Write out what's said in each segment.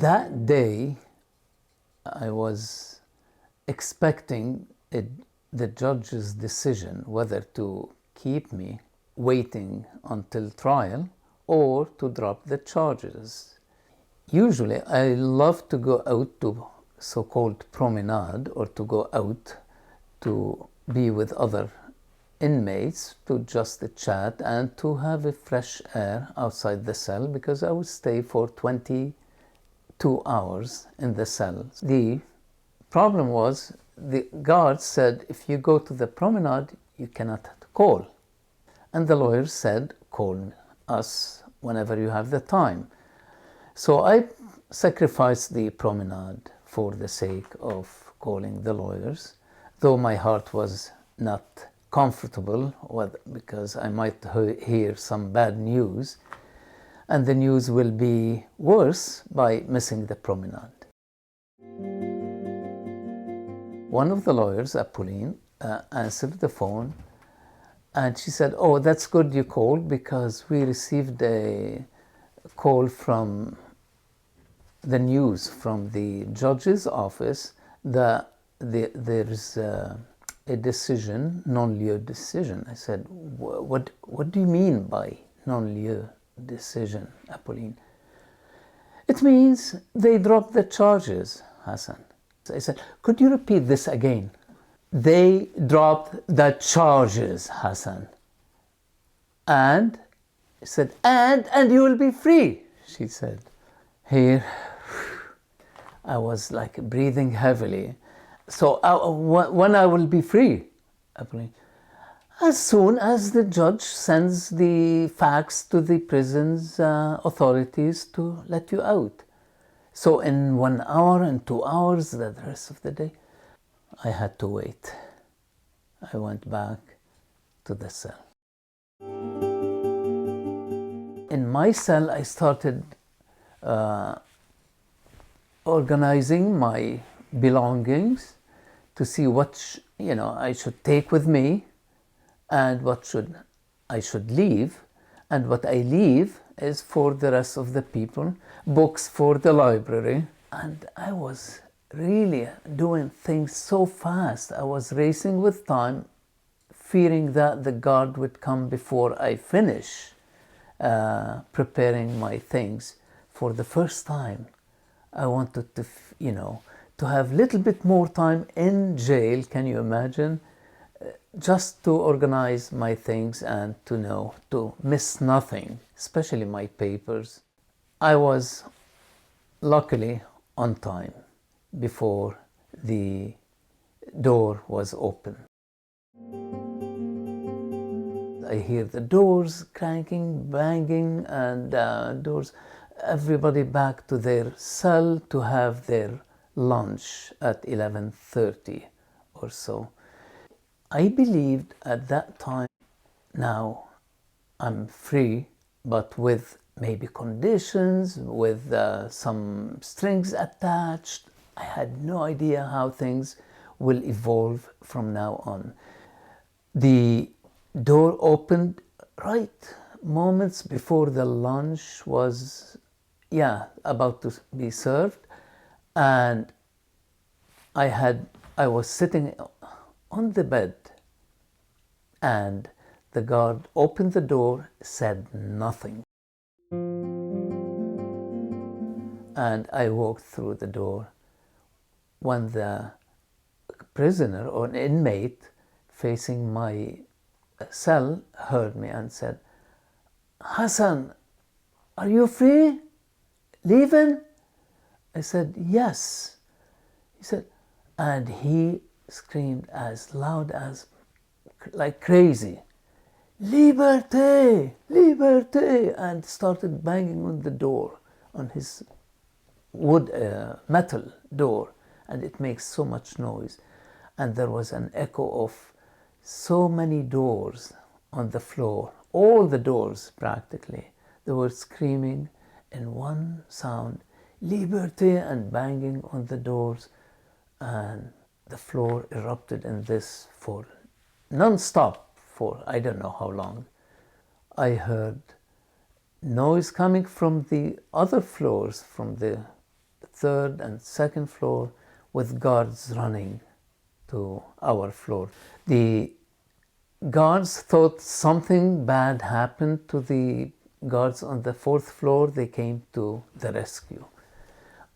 That day, I was expecting the judge's decision whether to keep me waiting until trial or to drop the charges. Usually, I love to go out to so-called promenade, or to go out to be with other inmates, to just chat and to have a fresh air outside the cell, because I would stay for 22 hours in the cell. The problem was, the guards said, if you go to the promenade, you cannot call. And the lawyers said, call us whenever you have the time. So I sacrificed the promenade for the sake of calling the lawyers, though my heart was not comfortable because I might hear some bad news, and the news will be worse by missing the promenade. One of the lawyers, Pauline, answered the phone, and she said, oh, that's good you called, because we received a call from the news from the judge's office that there is a decision, non-lieu decision. I said, what do you mean by non-lieu decision, Pauline? It means they dropped the charges, Hassan. I said, could you repeat this again? They dropped the charges, Hassan. And I said, and you will be free, she said. Here, I was like breathing heavily. So when I will be free? As soon as the judge sends the fax to the prison's authorities to let you out. So in 1 hour and 2 hours, the rest of the day, I had to wait. I went back to the cell. In my cell, I started organizing my belongings to see what I should take with me and what I should leave, and what I leave is for the rest of the people, books for the library. And I was really doing things so fast. I was racing with time, fearing that the guard would come before I finish preparing my things. For the first time, I wanted to, to have a little bit more time in jail, can you imagine? Just to organize my things and to miss nothing, especially my papers. I was luckily on time before the door was open. I hear the doors cranking, banging, and doors. Everybody back to their cell to have their lunch at 11:30 or so. I believed at that time, now I'm free, but with maybe conditions, with some strings attached. I had no idea how things will evolve from now on. The door opened right moments before the lunch was about to be served, and I was sitting on the bed, and the guard opened the door, said nothing, and I walked through the door. When the prisoner or an inmate facing my cell heard me and said, Hassan, are you free? Leaving? I said, yes. He said, and he screamed as loud as, like crazy, Liberté! Liberté! And started banging on the door, on his metal door, and it makes so much noise. And there was an echo of so many doors on the floor, all the doors practically. They were screaming in one sound, Liberté, and banging on the doors, and the floor erupted in this for non-stop for I don't know how long. I heard noise coming from the other floors, from the third and second floor with guards running to our floor. The guards thought something bad happened to the guards on the fourth floor. They came to the rescue.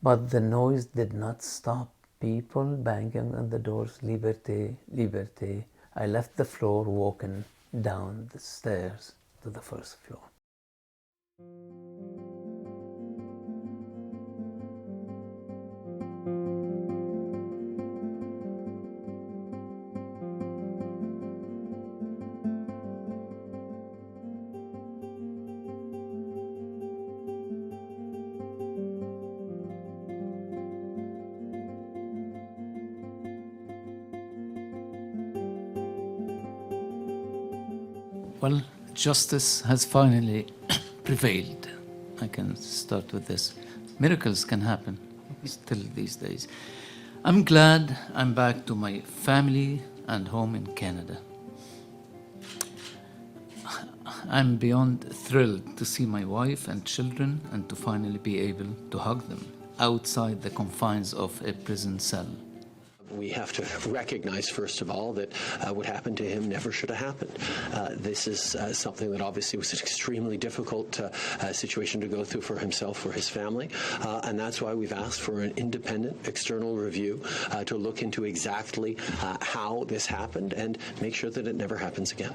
But the noise did not stop. People banging on the doors, liberté, liberté. I left the floor, walking down the stairs to the first floor. Well, justice has finally prevailed. I can start with this. Miracles can happen still these days. I'm glad I'm back to my family and home in Canada. I'm beyond thrilled to see my wife and children and to finally be able to hug them outside the confines of a prison cell. We have to recognize, first of all, that what happened to him never should have happened. This is something that obviously was an extremely difficult situation to go through for himself, for his family, and that's why we've asked for an independent external review to look into exactly how this happened and make sure that it never happens again.